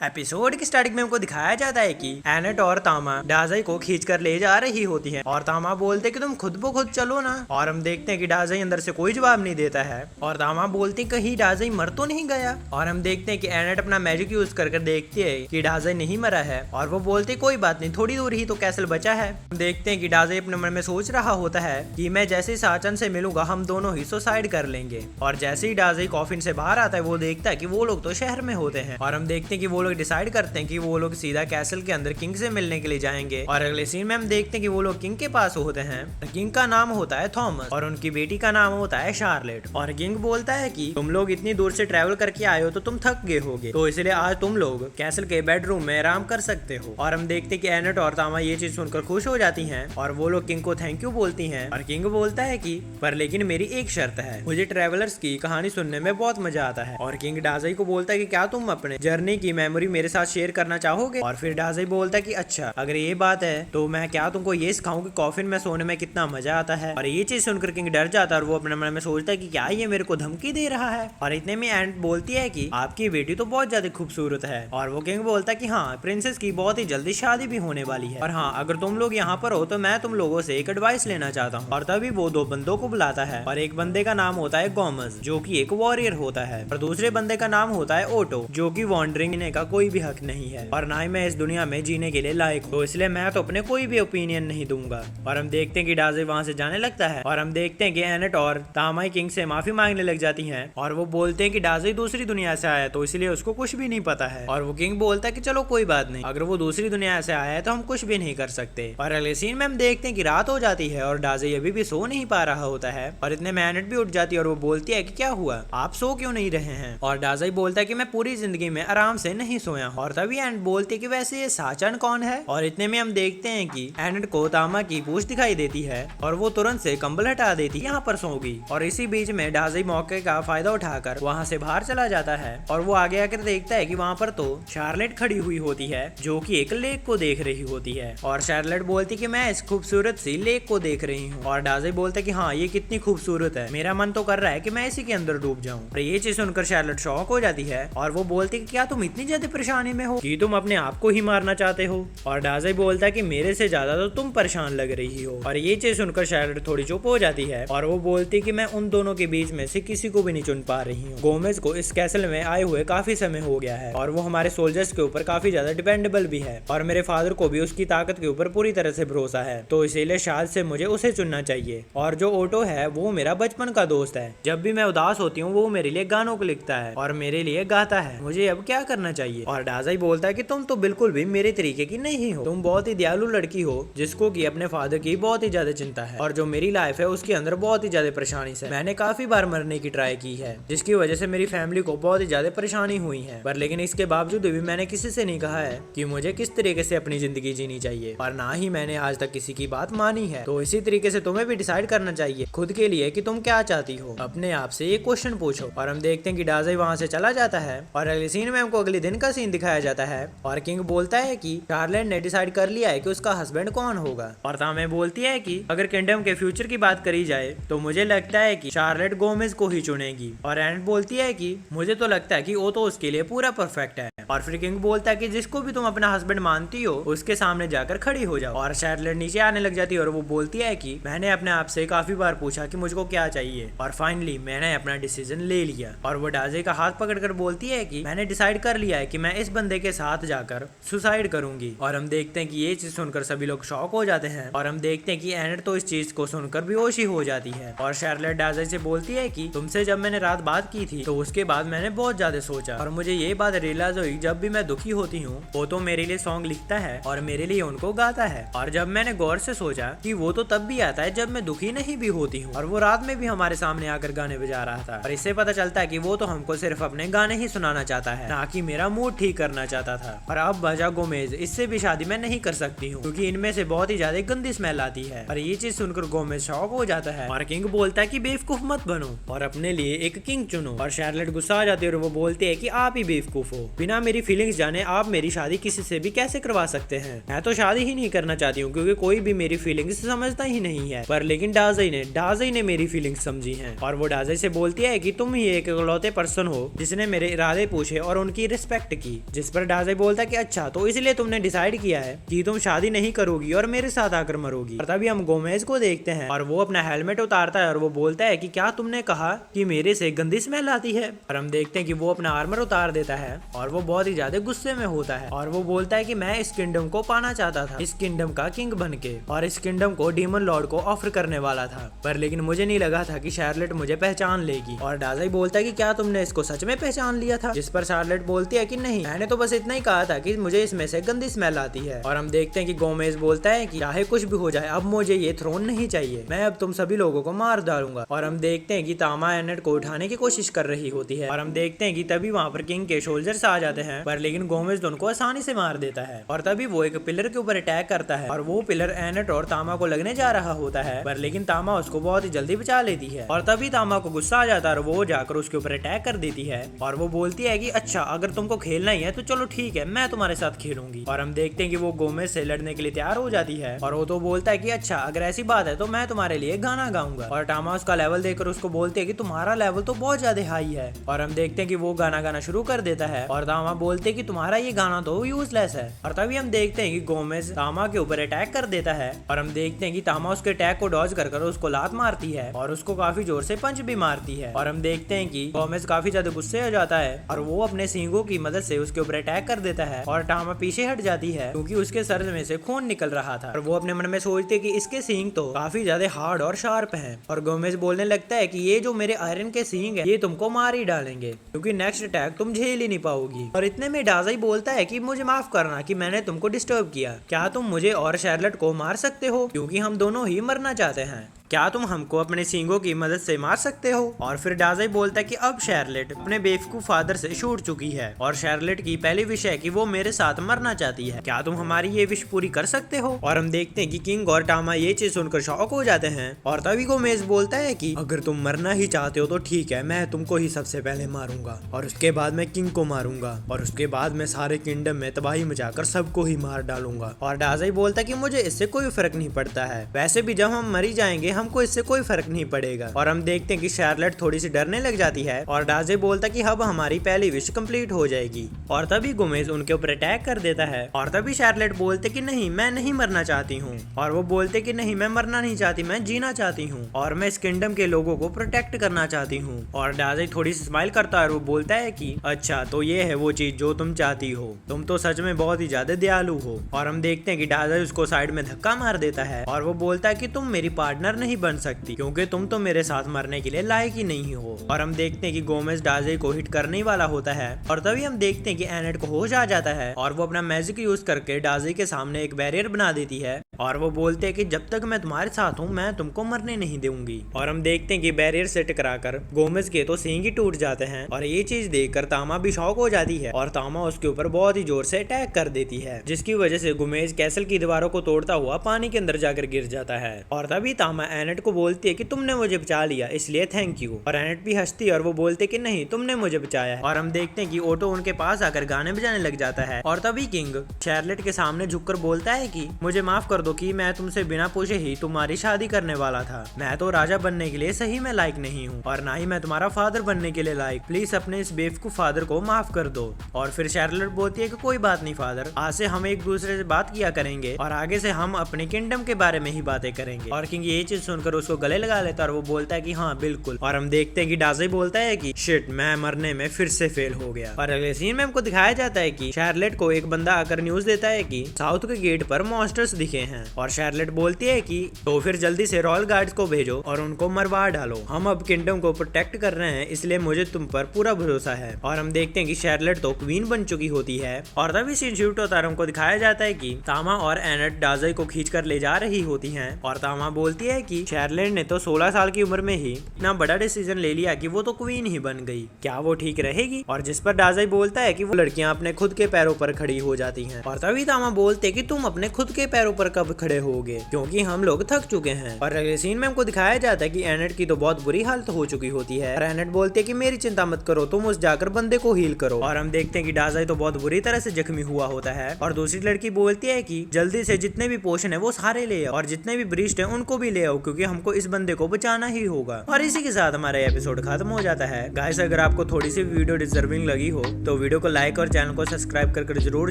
Episode की starting में हमको दिखाया जाता है कि एनेट और तामा डाजाई को खींच कर ले जा रही होती है और तामा बोलते कि तुम खुद ब खुद चलो ना। और हम देखते हैं कि डाजाई अंदर से कोई जवाब नहीं देता है और तामा बोलते कहीं डाजाई मर तो नहीं गया। और हम देखते हैं कि एनेट अपना मैजिक यूज कर देखती है कि डाजाई नहीं मरा है और वो बोलते कोई बात नहीं, थोड़ी दूर ही तो कैसल बचा है। हम देखते हैं कि डाजाई अपने मन में सोच रहा होता है कि मैं जैसे साचन से मिलूंगा हम दोनों ही सुसाइड कर लेंगे। और जैसे ही डाजाई कॉफिन से बाहर आता है वो देखता है कि वो लोग तो शहर में होते हैं और हम देखते हैं कि वो लोग डिसाइड करते हैं कि वो लोग सीधा कैसल के अंदर किंग से मिलने के लिए जाएंगे। और अगले सीन में हम देखते हैं कि वो लोग किंग के पास होते हैं। किंग का नाम होता है थॉमस और उनकी बेटी का नाम होता है शार्लेट। और किंग बोलता है कि तुम लोग इतनी दूर से ट्रैवल करके आए हो तो तुम थक गए होगे, तो इसलिए आज तुम लोग कैसल के बेडरूम में आराम कर सकते हो। और हम देखते हैं कि एनेट और तामा ये चीज सुनकर खुश हो जाती हैं और वो लोग किंग को थैंक यू बोलती हैं। और किंग बोलता है कि पर लेकिन मेरी एक शर्त है, मुझे ट्रैवलर्स की कहानी सुनने में बहुत मजा आता है। और किंग डाजाई को बोलता है कि क्या तुम अपने जर्नी की मेमोरी मेरे साथ शेयर करना चाहोगे। और फिर डाजाई बोलता है कि अच्छा अगर ये बात है तो मैं क्या तुमको ये सिखाऊं कि कॉफिन में सोने में कितना मजा आता है। और ये चीज सुनकर किंग डर जाता है और वो अपने मन में सोचता है कि क्या ये मेरे को धमकी दे रहा है। और इतने में एंट बोलती है कि आपकी बेटी तो बहुत ज्यादा खूबसूरत है। और वो किंग बोलता है कि हाँ, प्रिंसेस की बहुत ही जल्दी शादी भी होने वाली है और हाँ, अगर तुम लोग यहाँ पर हो तो मैं तुम लोगों से एक एडवाइस लेना चाहता हूँ। और तभी वो दो बंदों को बुलाता है और एक बंदे का नाम होता है गोमस जो कि एक वॉरियर होता है और दूसरे बंदे का नाम होता है ओटो जो कि वॉन्डरिंग का कोई भी हक नहीं है और ना ही मैं इस दुनिया में जीने के लिए लायक हूँ, तो इसलिए मैं तो अपने कोई भी ओपिनियन नहीं दूंगा। और हम देखते हैं कि डाजाई वहां से जाने लगता है और हम देखते हैं कि एनेट और तामाई किंग से माफी मांगने लग जाती हैं और वो बोलते हैं कि डाजाई दूसरी दुनिया से आया तो इसलिए उसको कुछ भी नहीं पता है। और वो किंग बोलता है कि चलो कोई बात नहीं, अगर वो दूसरी दुनिया से आया है तो हम कुछ भी नहीं कर सकते। और अगले सीन में हम देखते हैं कि रात हो जाती है और डाजाई अभी भी सो नहीं पा रहा होता है और इतने में एनेट भी उठ जाती है और वो बोलती है कि क्या हुआ, आप सो क्यों नहीं रहे हैं। और डाजाई बोलता है कि मैं पूरी जिंदगी में आराम से नहीं सोया। और तभी एनेट बोलती है कि वैसे ये साचन कौन है। और इतने में हम देखते हैं कि एनेट को तामा की पूंछ दिखाई देती है और वो तुरंत से कंबल हटा देती है, यहाँ पर सोगी। और इसी बीच में डाजाई मौके का फायदा उठाकर वहाँ से बाहर चला जाता है और वो आगे आकर देखता है कि वहाँ पर तो शार्लेट खड़ी हुई होती है जो कि एक लेक को देख रही होती है। और शार्लेट बोलती कि मैं इस खूबसूरत सी लेक को देख रही हूँ। और डाजाई बोलता है कि हाँ, ये कितनी खूबसूरत है, मेरा मन तो कर रहा है कि मैं इसी के अंदर डूब जाऊँ। और ये चीज सुनकर शार्लेट शॉक हो जाती है और वो बोलती कि क्या तुम इतनी ज्यादा परेशानी में हो कि तुम अपने आप को ही मारना चाहते हो। और डाजाई बोलता है कि मेरे से ज्यादा तो तुम परेशान लग रही हो। और ये चीज सुनकर शार्लेट थोड़ी चुप हो जाती है और वो बोलती कि मैं उन दोनों के बीच में से किसी को भी नहीं चुन पा रही हूँ। गोमेज को इस कैसल में आए हुए काफी समय हो गया है और वो हमारे सोल्जर्स के ऊपर काफी ज्यादा डिपेंडेबल भी है और मेरे फादर को भी उसकी ताकत के ऊपर पूरी तरह से भरोसा है, तो इसीलिए शायद से मुझे उसे चुनना चाहिए। और जो ओटो है वो मेरा बचपन का दोस्त है, जब भी मैं उदास होती हूँ वो मेरे लिए गानों को लिखता है और मेरे लिए गाता है, मुझे अब क्या करना चाहिए। और डाजाई बोलता है कि तुम तो बिल्कुल भी मेरे तरीके की नहीं हो, तुम बहुत ही दयालु लड़की हो जिसको कि अपने फादर की बहुत ही ज्यादा चिंता है और जो मेरी लाइफ है उसके अंदर बहुत ही ज्यादा परेशानी है। मैंने काफी बार मरने की ट्राई की है जिसकी वजह से मेरी फैमिली को बहुत ही ज्यादा परेशानी हुई है, पर लेकिन इसके बावजूद भी मैंने किसी से नहीं कहा है कि मुझे किस तरीके से अपनी जिंदगी जीनी चाहिए और ना ही मैंने आज तक किसी की बात मानी है। तो इसी तरीके से तुम्हें भी डिसाइड करना चाहिए खुद के लिए कि तुम क्या चाहती हो, अपने आप से ये क्वेश्चन पूछो। और हम देखते हैं कि डाजाई वहां से चला जाता है और अगले सीन में हमको अगले दिन का सीन दिखाया जाता है और किंग बोलता है कि शार्लेट ने डिसाइड कर लिया है कि उसका हस्बैंड कौन होगा। और तामे बोलती है कि अगर किंगडम के फ्यूचर की बात करी जाए तो मुझे लगता है कि शार्लेट गोमेज को ही चुनेगी। और एनेट बोलती है कि मुझे तो लगता है कि वो तो उसके लिए पूरा परफेक्ट है। और फिर किंग बोलता है कि जिसको भी तुम अपना हस्बैंड मानती हो उसके सामने जाकर खड़ी हो जाओ। और शार्लेट नीचे आने लग जाती है और वो बोलती है कि मैंने अपने आप से काफी बार पूछा कि मुझको क्या चाहिए और फाइनली मैंने अपना डिसीजन ले लिया। और वो डाजाई का हाथ पकड़कर बोलती है कि मैंने डिसाइड कर लिया है कि मैं इस बंदे के साथ जाकर सुसाइड करूंगी। और हम देखते हैं कि ये चीज सुनकर सभी लोग शॉक हो जाते हैं और हम देखते हैं कि एनेट तो इस चीज को सुनकर बेहोश ही हो जाती है। और शार्लेट डाजाई से बोलती है कि तुमसे जब मैंने रात बात की थी तो उसके बाद मैंने बहुत ज्यादा सोचा और मुझे ये बात रियलाइज हुई जब भी मैं दुखी होती हूँ वो तो मेरे लिए सॉन्ग लिखता है और मेरे लिए उनको गाता है। और जब मैंने गौर से सोचा कि वो तो तब भी आता है जब मैं दुखी नहीं भी होती हूँ और वो रात में भी हमारे सामने आकर गाने बजा रहा था। और इससे पता चलता है कि वो तो हमको सिर्फ अपने गाने ही सुनाना चाहता है, ना कि मेरा मूड ठीक करना चाहता था। और अब बजा गोमेज, इससे भी शादी मैं नहीं कर सकती हूँ क्योंकि इनमें से बहुत ही ज्यादा गंदी स्मेल आती है। और ये चीज सुनकर गोमेज शॉक हो जाता है और किंग बोलता है कि बेवकूफ मत बनो और अपने लिए एक किंग चुनो। और शार्लेट गुस्सा आ जाती है और वो बोलते है कि आप ही बेवकूफ हो, बिना मेरी फीलिंग्स जाने आप मेरी शादी किसी से भी कैसे करवा सकते हैं। मैं तो शादी ही नहीं करना चाहती हूँ क्योंकि कोई भी मेरी फीलिंग्स समझता ही नहीं है। पर लेकिन डाजाई ने मेरी फीलिंग्स समझी हैं। और वो डाजाई से बोलती है कि तुम ही एक इकलौते पर्सन हो जिसने मेरे इरादे पूछे और उनकी रिस्पेक्ट एक्ट की, जिस पर डाजाई बोलता है कि अच्छा तो इसलिए तुमने डिसाइड किया है कि तुम शादी नहीं करोगी और मेरे साथ आकर मरोगी। और तभी हम गोमेज को देखते हैं और वो अपना हेलमेट उतारता है और वो बोलता है कि क्या तुमने कहा कि मेरे से गंदी स्मेल आती है। और हम देखते हैं कि वो अपना आर्मर उतार देता है और वो बहुत ही ज्यादा गुस्से में होता है और वो बोलता है कि मैं इस किंगडम को पाना चाहता था, इस किंगडम का किंग बनके, और इस किंगडम को डीमन लॉर्ड को ऑफर करने वाला था, पर लेकिन मुझे नहीं लगा था कि शार्लेट मुझे पहचान लेगी। और डाजाई बोलता है कि क्या तुमने इसको सच में पहचान लिया था, जिस पर शार्लेट बोलती है कि नहीं, मैंने तो बस इतना ही कहा था कि मुझे इसमें से गंदी स्मेल आती है। और हम देखते हैं कि गोमेज बोलता है कि चाहे कुछ भी हो जाए अब मुझे ये थ्रोन नहीं चाहिए, मैं अब तुम सभी लोगों को मार डालूंगा। और हम देखते हैं कि तामा एनेट को उठाने की कोशिश कर रही होती है और हम देखते हैं कि तभी वहाँ पर किंग के सोल्जर्स आ जाते हैं, पर लेकिन गोमेज तो उनको आसानी से मार देता है। और तभी वो एक पिलर के ऊपर अटैक करता है और वो पिलर एनेट और तामा को लगने जा रहा होता है, पर लेकिन तामा उसको बहुत ही जल्दी बचा लेती है। और तभी तामा को गुस्सा आ जाता है और वो जाकर उसके ऊपर अटैक कर देती है और वो बोलती है कि अच्छा अगर तुमको खेलना ही है तो चलो ठीक है, मैं तुम्हारे साथ खेलूंगी। और हम देखते हैं कि वो गोमेज से लड़ने के लिए तैयार हो जाती है और वो तो बोलता है कि अच्छा अगर ऐसी बात है तो मैं तुम्हारे लिए गाना गाऊंगा। और तामा उसका लेवल देखकर उसको बोलते है कि तुम्हारा लेवल तो बहुत ज्यादा हाई है। और हम देखते हैं कि वो गाना गाना शुरू कर देता है और तामा बोलते हैं कि तुम्हारा ये गाना तो यूजलेस है। और तभी हम देखते हैं कि गोमेज तामा के ऊपर अटैक कर देता है और हम देखते हैं कि तामा उसके अटैक को डॉज कर उसको लात मारती है और उसको काफी जोर से पंच भी मारती है। और हम देखते हैं कि गोमेज काफी ज्यादा गुस्से हो जाता है और वो अपने सींगों की मदद से उसके ऊपर अटैक कर देता है और तामा पीछे हट जाती है क्योंकि उसके सर में से खून निकल रहा था। और वो अपने मन में सोचती है कि इसके सींग तो काफी ज्यादा हार्ड और शार्प हैं। और गोमेज बोलने लगता है कि ये जो मेरे आयरन के सींग है ये तुमको मार ही डालेंगे क्योंकि नेक्स्ट अटैक तुम झेल ही नहीं पाओगी। और इतने में डाजाई बोलता है कि मुझे माफ करना कि मैंने तुमको डिस्टर्ब किया, क्या तुम मुझे और शार्लेट को मार सकते हो क्योंकि हम दोनों ही मरना चाहते हैं, क्या तुम हमको अपने सींगों की मदद से मार सकते हो। और फिर डाजाई बोलता है कि अब शार्लेट अपने बेवकूफ फादर से छूट चुकी है और शार्लेट की पहली विश है कि वो मेरे साथ मरना चाहती है, क्या तुम हमारी ये विश पूरी कर सकते हो। और हम देखते हैं कि किंग और टामा ये चीज सुनकर शॉक हो जाते हैं और तभी गोमेज बोलता है कि अगर तुम मरना ही चाहते हो तो ठीक है, मैं तुमको ही सबसे पहले मारूंगा और उसके बाद मैं किंग को मारूंगा और उसके बाद मैं सारे किंगडम में तबाही मचाकर सबको ही मार डालूंगा। और डाजाई बोलता है कि मुझे इससे कोई फर्क नहीं पड़ता है, वैसे भी जब हम मरी जाएंगे हमको इससे कोई फर्क नहीं पड़ेगा। और हम देखते हैं कि शार्लेट थोड़ी सी डरने लग जाती है और डाजाई बोलता है कि अब हमारी पहली विश कंप्लीट हो जाएगी। और तभी गोमेज उनके ऊपर अटैक कर देता है और तभी शार्लेट बोलते कि नहीं, मैं नहीं मरना चाहती हूँ। और वो बोलते कि नहीं, मैं मरना नहीं चाहती, मैं जीना चाहती हूँ और मैं इस किंगडम के लोगों को प्रोटेक्ट करना चाहती हूँ। और डाजाई थोड़ी सी स्माइल करता है और वो बोलता है कि अच्छा तो ये है वो चीज जो तुम चाहती हो, तुम तो सच में बहुत ही ज्यादा दयालु हो। और हम देखते हैं कि डाजाई उसको साइड में धक्का मार देता है और वो बोलता है कि तुम मेरी पार्टनर नहीं बन सकती क्योंकि तुम तो मेरे साथ मरने के लिए लायक ही नहीं हो। और हम देखते हैं कि गोमेज डाजाई को हिट करने ही वाला होता है और तभी हम देखते हैं कि एनेट को होश आ जाता है और वो अपना मैजिक यूज करके डाजाई के सामने एक बैरियर बना देती है और वो बोलते हैं कि जब तक मैं तुम्हारे साथ हूँ मैं तुमको मरने नहीं दूंगी। और हम देखते हैं कि बैरियर से टकराकर गोमेज के तो सींग ही टूट जाते हैं और ये चीज देखकर तामा भी शॉक हो जाती है और तामा उसके ऊपर बहुत ही जोर से अटैक कर देती है जिसकी वजह से गोमेज कैसल की दीवारों को तोड़ता हुआ पानी के अंदर जाकर गिर जाता है। और तभी तामा एनेट को बोलती है कि तुमने मुझे बचा लिया इसलिए थैंक यू। और एनेट भी हंसती है और वो बोलते कि नहीं, तुमने मुझे बचाया है। और हम देखते हैं कि ओटो उनके पास आकर गाने बजाने लग जाता है और तभी किंग शार्लेट के सामने झुककर बोलता है कि मुझे माफ कर दो कि मैं तुमसे बिना पूछे ही तुम्हारी शादी करने वाला था, मैं तो राजा बनने के लिए सही में लायक नहीं हूँ और ना ही मैं तुम्हारा फादर बनने के लिए लायक, प्लीज अपने इस बेवकूफ फादर को माफ कर दो। और फिर शार्लेट बोलती है कि कोई बात नहीं फादर, आज से हम एक दूसरे से बात किया करेंगे और आगे से हम अपने किंगडम के बारे में ही बातें करेंगे। और किंग ये चीज सुनकर उसको गले लगा लेता है और वो बोलता है कि हाँ बिल्कुल। और हम देखते हैं कि डाजाई बोलता है कि शिट, मैं मरने में फिर से फेल हो गया। और अगले सीन में हमको दिखाया जाता है कि शार्लेट को एक बंदा आकर न्यूज देता है कि साउथ के गेट पर मॉन्स्टर्स दिखे हैं और शार्लेट बोलती है कि तो फिर जल्दी से रॉयल गार्ड्स को भेजो और उनको मरवा डालो, हम अब किंगडम को प्रोटेक्ट कर रहे हैं इसलिए मुझे तुम पर पूरा भरोसा है। और हम देखते हैं कि शार्लेट तो क्वीन बन चुकी होती है और तभी सीन शूट होता है, हमको दिखाया जाता है कि तामा और एनेट डाजाई को खींच कर ले जा रही होती हैं और तामा बोलती है कि शार्लेट ने तो 16 साल की उम्र में ही इतना बड़ा डिसीजन ले लिया कि वो तो क्वीन ही बन गई, क्या वो ठीक रहेगी। और जिस पर डाजाई बोलता है कि वो लड़कियां अपने खुद के पैरों पर खड़ी हो जाती हैं और तभी तामा बोलते कि तुम अपने खुद के पैरों पर कब तब खड़े होगे क्योंकि हम लोग थक चुके हैं। और अगले सीन में हमको दिखाया जाता है कि एनेट की तो बहुत बुरी हालत हो चुकी होती है और एनेट बोलते हैं कि मेरी चिंता मत करो, तुम उस जाकर बंदे को हील करो। और हम देखते हैं कि डाजाई तो बहुत बुरी तरह से जख्मी हुआ होता है और दूसरी लड़की बोलती है कि जल्दी से जितने भी पोशन है वो सारे ले आओ और जितने भी ब्रीस्ट है उनको भी ले आओ क्योंकि हमको इस बंदे को बचाना ही होगा। और इसी के साथ हमारा एपिसोड खत्म हो जाता है। गाइस अगर आपको थोड़ी सी वीडियो डिजर्विंग लगी हो तो वीडियो को लाइक और चैनल को सब्सक्राइब कर जरूर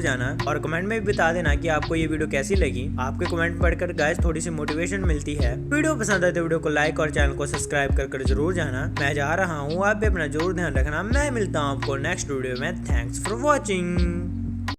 जाना और कमेंट में भी बता देना कि आपको ये वीडियो कैसी लगी। आपके कमेंट पढ़कर गाइस थोड़ी सी मोटिवेशन मिलती है। वीडियो पसंद आए तो वीडियो को लाइक और चैनल को सब्सक्राइब कर जरूर जाना। मैं जा रहा हूँ, आप भी अपना जरूर ध्यान रखना। मैं मिलता हूँ आपको नेक्स्ट वीडियो में। Thanks for watching.